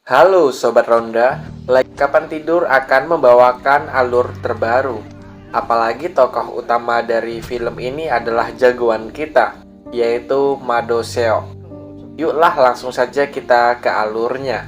Halo Sobat Ronda, lagi kapan tidur akan membawakan alur terbaru. Apalagi tokoh utama dari film ini adalah jagoan kita, yaitu Mado Seok. Yuklah langsung saja kita ke alurnya.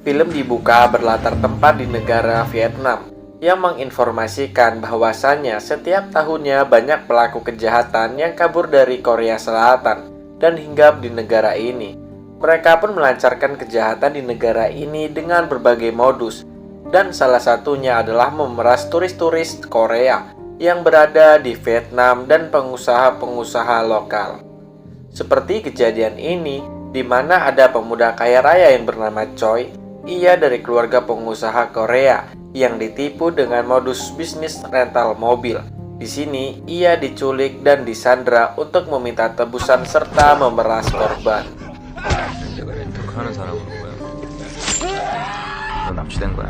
Film dibuka berlatar tempat di negara Vietnam, yang menginformasikan bahwasannya setiap tahunnya banyak pelaku kejahatan yang kabur dari Korea Selatan dan hinggap di negara ini. Mereka pun melancarkan kejahatan di negara ini dengan berbagai modus, dan salah satunya adalah memeras turis-turis Korea yang berada di Vietnam dan pengusaha-pengusaha lokal. Seperti kejadian ini, di mana ada pemuda kaya raya yang bernama Choi. Ia dari keluarga pengusaha Korea yang ditipu dengan modus bisnis rental mobil. Di sini, ia diculik dan disandra untuk meminta tebusan serta memeras korban. 내가 렌터카는 사람으로 보여. 너 납치된 거야.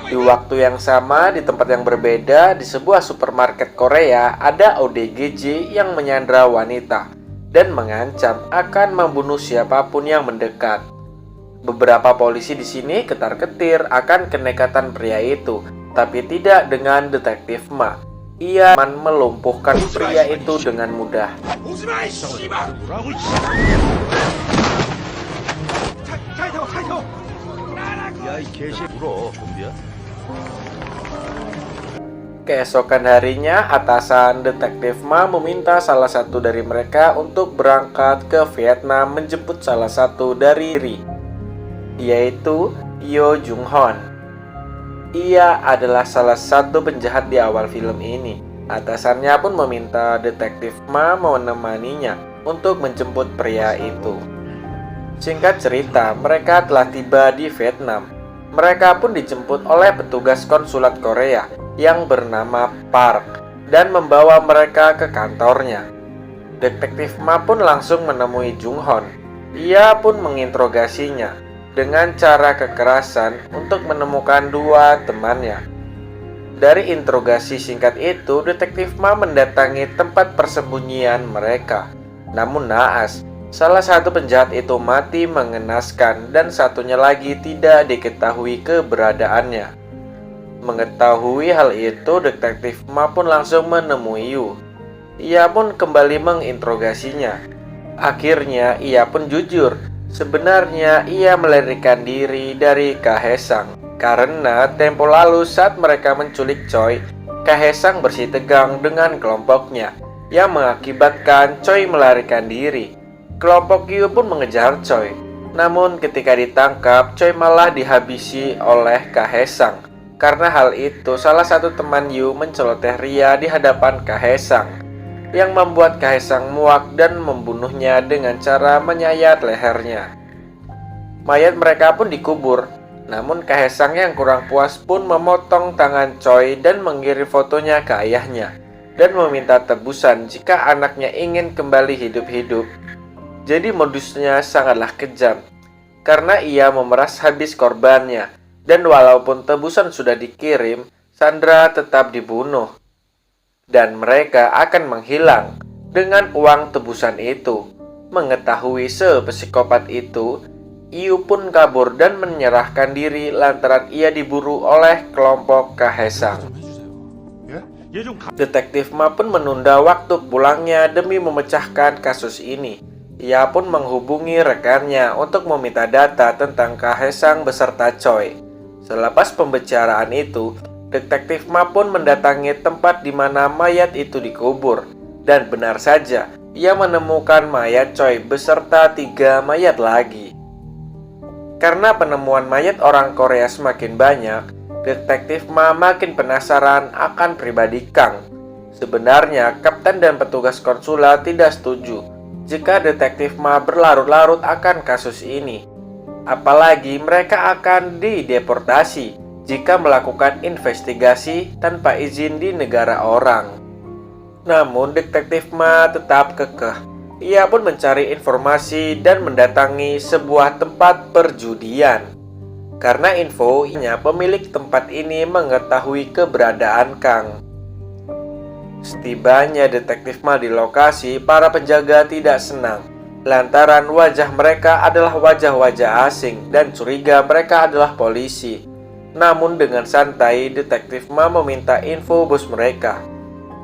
Di waktu yang sama, di tempat yang berbeda, di sebuah supermarket Korea, ada ODGJ yang menyandra wanita dan mengancam akan membunuh siapapun yang mendekat. Beberapa polisi di sini ketar-ketir akan kenekatan pria itu, tapi tidak dengan detektif Ma. Ia melumpuhkan pria itu dengan mudah. Keesokan harinya, atasan detektif Ma meminta salah satu dari mereka untuk berangkat ke Vietnam menjemput salah satu dari diri, yaitu Yo Jung Hon. Ia adalah salah satu penjahat di awal film ini. Atasannya pun meminta detektif Ma menemaninya untuk menjemput pria itu. Singkat cerita, mereka telah tiba di Vietnam. Mereka pun dijemput oleh petugas konsulat Korea yang bernama Park dan membawa mereka ke kantornya. Detektif Ma pun langsung menemui Jung Hon. Ia pun menginterogasinya dengan cara kekerasan untuk menemukan dua temannya. Dari interogasi singkat itu, detektif Ma mendatangi tempat persembunyian mereka. Namun naas, salah satu penjahat itu mati mengenaskan dan satunya lagi tidak diketahui keberadaannya. Mengetahui hal itu, detektif Ma pun langsung menemui Yu. Ia pun kembali menginterogasinya. Akhirnya ia pun jujur. Sebenarnya ia melarikan diri dari Kahesang karena tempo lalu saat mereka menculik Choi, Kahesang bersih tegang dengan kelompoknya yang mengakibatkan Choi melarikan diri. Kelompok Yu pun mengejar Choi. Namun ketika ditangkap, Choi malah dihabisi oleh Kahesang. Karena hal itu, salah satu teman Yu menceloteh Ria di hadapan Kahesang, yang membuat Kahesang muak dan membunuhnya dengan cara menyayat lehernya. Mayat mereka pun dikubur. Namun Kahesang yang kurang puas pun memotong tangan Choi dan mengirim fotonya ke ayahnya dan meminta tebusan jika anaknya ingin kembali hidup-hidup. Jadi modusnya sangatlah kejam, karena ia memeras habis korbannya, dan walaupun tebusan sudah dikirim, Sandra tetap dibunuh. Dan mereka akan menghilang dengan uang tebusan itu. Mengetahui sepsikopat itu, Yu pun kabur dan menyerahkan diri lantaran ia diburu oleh kelompok Kahesang. Detektif Ma pun menunda waktu pulangnya demi memecahkan kasus ini. Ia pun menghubungi rekannya untuk meminta data tentang Kahesang beserta Choi. Selepas pembicaraan itu, detektif Ma pun mendatangi tempat di mana mayat itu dikubur. Dan benar saja, ia menemukan mayat Choi beserta 3 mayat lagi. Karena penemuan mayat orang Korea semakin banyak, detektif Ma makin penasaran akan pribadi Kang. Sebenarnya, kapten dan petugas konsulat tidak setuju jika detektif Ma berlarut-larut akan kasus ini. Apalagi mereka akan dideportasi jika melakukan investigasi tanpa izin di negara orang. Namun detektif Ma tetap kekeh. Ia pun mencari informasi dan mendatangi sebuah tempat perjudian. karena infonya pemilik tempat ini mengetahui keberadaan Kang. Setibanya detektif Ma di lokasi, para penjaga tidak senang lantaran wajah mereka adalah wajah-wajah asing dan curiga mereka adalah polisi. Namun dengan santai detektif Ma meminta info bos mereka,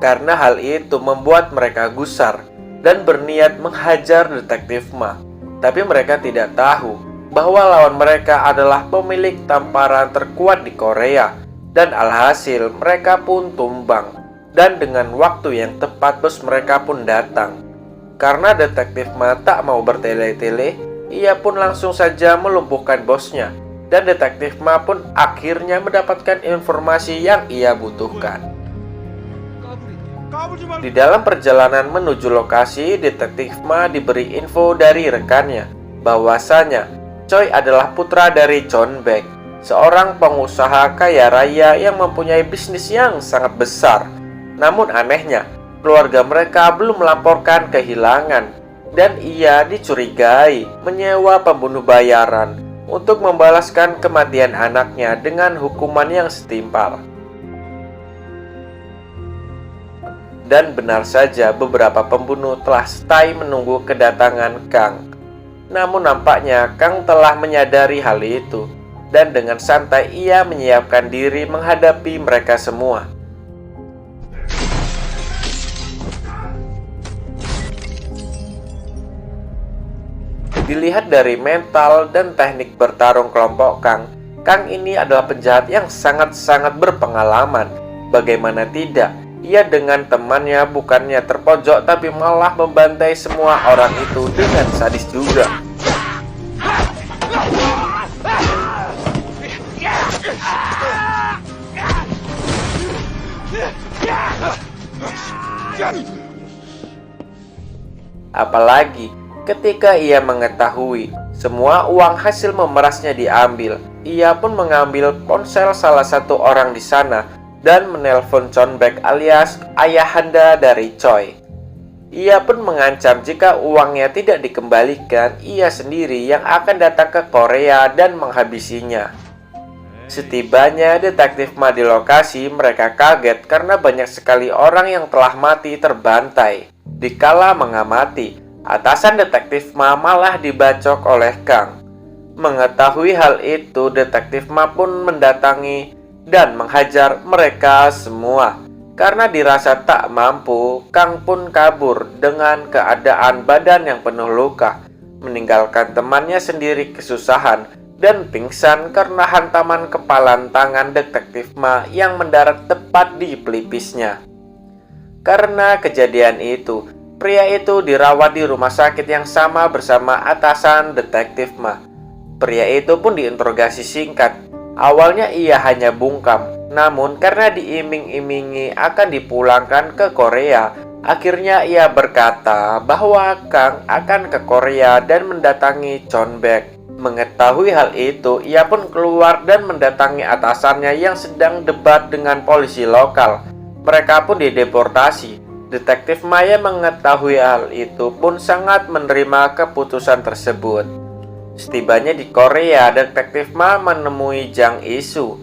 karena hal itu membuat mereka gusar dan berniat menghajar detektif Ma. Tapi mereka tidak tahu bahwa lawan mereka adalah pemilik tamparan terkuat di Korea, dan alhasil mereka pun tumbang. Dan dengan waktu yang tepat bos mereka pun datang. Karena detektif Ma tak mau bertele-tele, ia pun langsung saja melumpuhkan bosnya. Dan detektif Ma pun akhirnya mendapatkan informasi yang ia butuhkan. Di dalam perjalanan menuju lokasi, detektif Ma diberi info dari rekannya bahwasanya Choi adalah putra dari Chon Baek, seorang pengusaha kaya raya yang mempunyai bisnis yang sangat besar. Namun anehnya, keluarga mereka belum melaporkan kehilangan dan ia dicurigai menyewa pembunuh bayaran untuk membalaskan kematian anaknya dengan hukuman yang setimpal. Dan benar saja beberapa pembunuh telah stay menunggu kedatangan Kang. Namun nampaknya Kang telah menyadari hal itu, dan dengan santai ia menyiapkan diri menghadapi mereka semua. Dilihat dari mental dan teknik bertarung kelompok Kang, Kang ini adalah penjahat yang sangat-sangat berpengalaman. Bagaimana tidak, ia dengan temannya bukannya terpojok tapi malah membantai semua orang itu dengan sadis juga. Apalagi ketika ia mengetahui semua uang hasil memerasnya diambil, ia pun mengambil ponsel salah satu orang di sana dan menelpon Chon Baek alias ayahanda dari Choi. Ia pun mengancam jika uangnya tidak dikembalikan, ia sendiri yang akan datang ke Korea dan menghabisinya. Setibanya detektif Ma di lokasi, mereka kaget karena banyak sekali orang yang telah mati terbantai. Dikala mengamati, atasan detektif Ma malah dibacok oleh Kang. Mengetahui hal itu, detektif Ma pun mendatangi dan menghajar mereka semua. Karena dirasa tak mampu, Kang pun kabur dengan keadaan badan yang penuh luka, meninggalkan temannya sendiri kesusahan dan pingsan karena hantaman kepalan tangan detektif Ma yang mendarat tepat di pelipisnya. Karena kejadian itu, pria itu dirawat di rumah sakit yang sama bersama atasan detektif Ma. Pria itu pun diinterogasi singkat. Awalnya ia hanya bungkam, namun karena diiming-imingi akan dipulangkan ke Korea, akhirnya ia berkata bahwa Kang akan ke Korea dan mendatangi Chon Baek. Mengetahui hal itu, ia pun keluar dan mendatangi atasannya yang sedang debat dengan polisi lokal. Mereka pun dideportasi. Detektif Maya mengetahui hal itu pun sangat menerima keputusan tersebut. Setibanya di Korea, detektif Ma menemui Jang Isu,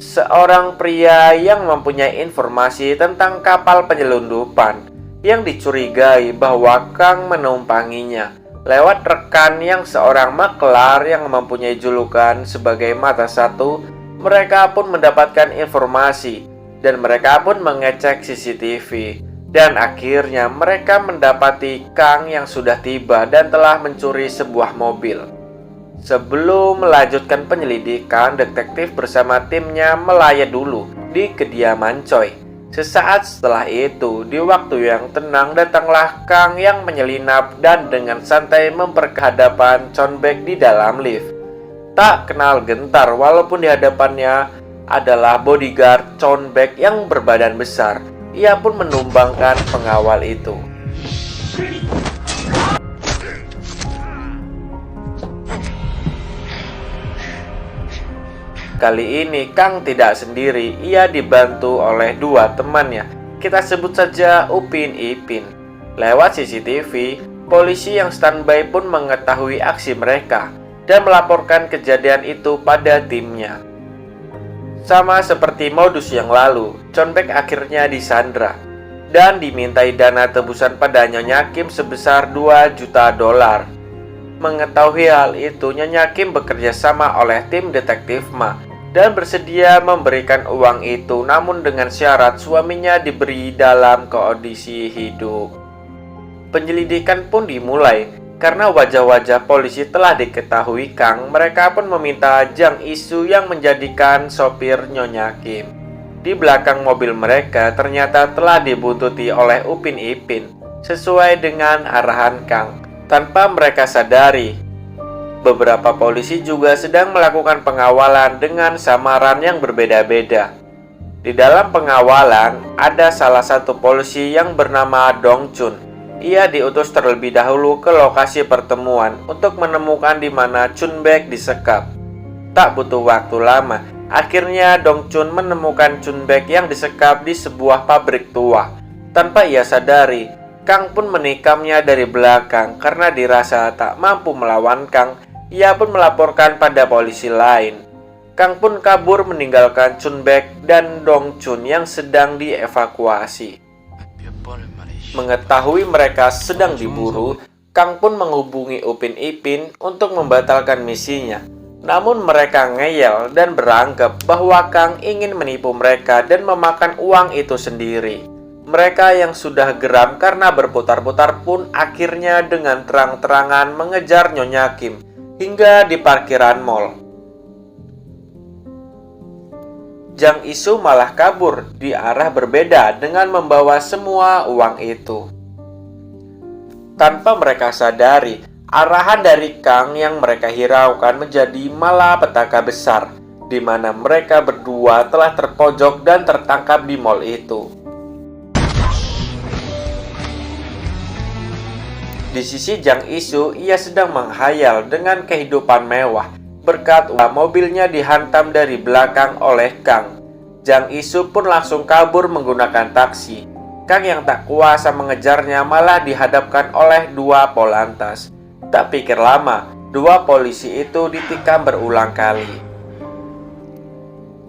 seorang pria yang mempunyai informasi tentang kapal penyelundupan yang dicurigai bahwa Kang menumpanginya. Lewat rekan yang seorang maklar yang mempunyai julukan sebagai mata satu, mereka pun mendapatkan informasi dan mereka pun mengecek CCTV. Dan akhirnya mereka mendapati Kang yang sudah tiba dan telah mencuri sebuah mobil. Sebelum melanjutkan penyelidikan, detektif bersama timnya melayat dulu di kediaman Choi. Sesaat setelah itu, di waktu yang tenang datanglah Kang yang menyelinap dan dengan santai memperhadapan Chon Baek di dalam lift. Tak kenal gentar walaupun di hadapannya adalah bodyguard Chon Baek yang berbadan besar. Ia pun menumbangkan pengawal itu. Kali ini Kang tidak sendiri, ia dibantu oleh dua temannya. Kita sebut saja Upin Ipin. Lewat CCTV, polisi yang standby pun mengetahui aksi mereka. dan melaporkan kejadian itu pada timnya. Sama seperti modus yang lalu, Chon Baek akhirnya disandra dan dimintai dana tebusan pada Nyonya Kim sebesar 2 juta dolar. Mengetahui hal itu, Nyonya Kim bekerja sama oleh tim detektif Ma dan bersedia memberikan uang itu, namun dengan syarat suaminya diberi dalam kondisi hidup. Penyelidikan pun dimulai. Karena wajah-wajah polisi telah diketahui Kang, mereka pun meminta Jang Isu yang menjadikan sopir Nyonya Kim. Di belakang mobil mereka ternyata telah dibuntuti oleh Upin Ipin sesuai dengan arahan Kang, tanpa mereka sadari. Beberapa polisi juga sedang melakukan pengawalan dengan samaran yang berbeda-beda. Di dalam pengawalan ada salah satu polisi yang bernama Dong Chun. Ia diutus terlebih dahulu ke lokasi pertemuan untuk menemukan di mana Chun Baek disekap. Tak butuh waktu lama, akhirnya Dong Chun menemukan Chun Baek yang disekap di sebuah pabrik tua. Tanpa ia sadari, Kang pun menikamnya dari belakang karena dirasa tak mampu melawan Kang. Ia pun melaporkan pada polisi lain. Kang pun kabur meninggalkan Chun Baek dan Dong Chun yang sedang dievakuasi. Mengetahui mereka sedang diburu, Kang pun menghubungi Upin Ipin untuk membatalkan misinya. Namun mereka ngeyel dan beranggap bahwa Kang ingin menipu mereka dan memakan uang itu sendiri. Mereka yang sudah geram karena berputar-putar pun akhirnya dengan terang-terangan mengejar Nyonya Kim hingga di parkiran mall. Jang Isu malah kabur di arah berbeda dengan membawa semua uang itu. Tanpa mereka sadari, arahan dari Kang yang mereka hiraukan menjadi malapetaka besar, di mana mereka berdua telah terpojok dan tertangkap di mall itu. Di sisi Jang Isu, ia sedang menghayal dengan kehidupan mewah, berkat mobilnya dihantam dari belakang oleh Kang. Jang Isu pun langsung kabur menggunakan taksi. Kang yang tak kuasa mengejarnya malah dihadapkan oleh 2 polantas. Tak pikir lama, 2 polisi itu ditikam berulang kali.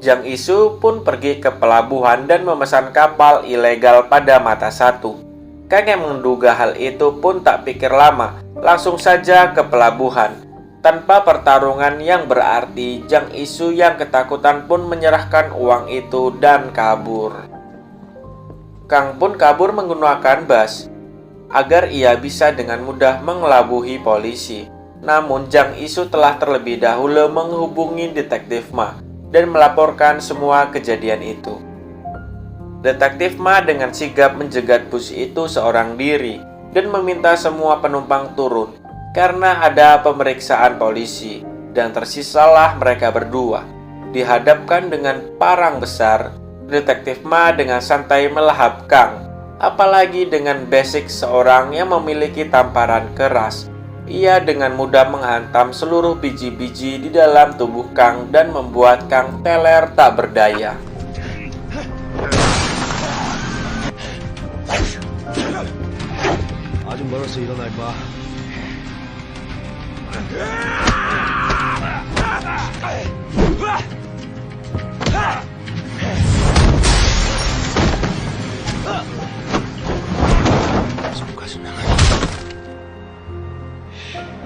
Jang Isu pun pergi ke pelabuhan dan memesan kapal ilegal pada mata satu. Kang yang menduga hal itu pun tak pikir lama, langsung saja ke pelabuhan. Tanpa pertarungan yang berarti, Jang Isu yang ketakutan pun menyerahkan uang itu dan kabur. Kang pun kabur menggunakan bus agar ia bisa dengan mudah mengelabuhi polisi. Namun Jang Isu telah terlebih dahulu menghubungi detektif Ma dan melaporkan semua kejadian itu. Detektif Ma dengan sigap menjegat bus itu seorang diri dan meminta semua penumpang turun karena ada pemeriksaan polisi, dan tersisalah mereka berdua. Dihadapkan dengan parang besar, Detektif Ma dengan santai melahap Kang, apalagi dengan basic seorang yang memiliki tamparan keras. Ia dengan mudah menghantam seluruh biji-biji di dalam tubuh Kang dan membuat Kang teler tak berdaya. 아직 멀었어 일어나 임마.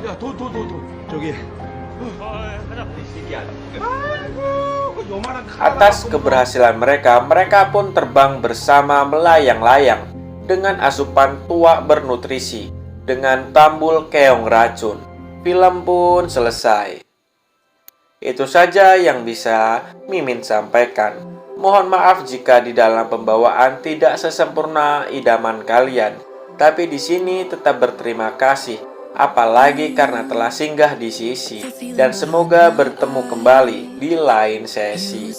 야, 돈. 저기. Atas keberhasilan mereka pun terbang bersama melayang-layang dengan asupan tua bernutrisi, dengan tambul keong racun. Film pun selesai. Itu saja yang bisa Mimin sampaikan. Mohon maaf jika di dalam pembawaan tidak sesempurna idaman kalian, tapi di sini tetap berterima kasih, apalagi karena telah singgah di sisi, dan semoga bertemu kembali di lain sesi.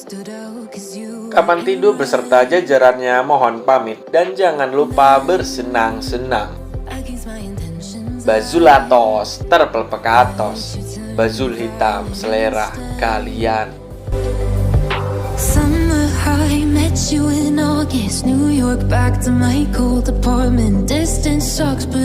Kapan tidur beserta jajarannya mohon pamit, dan jangan lupa bersenang-senang. Bazulatos terpelpekatos, bazul hitam selera kalian. Summer high, met you in August, New York back to my cold apartment. Distance sucks, but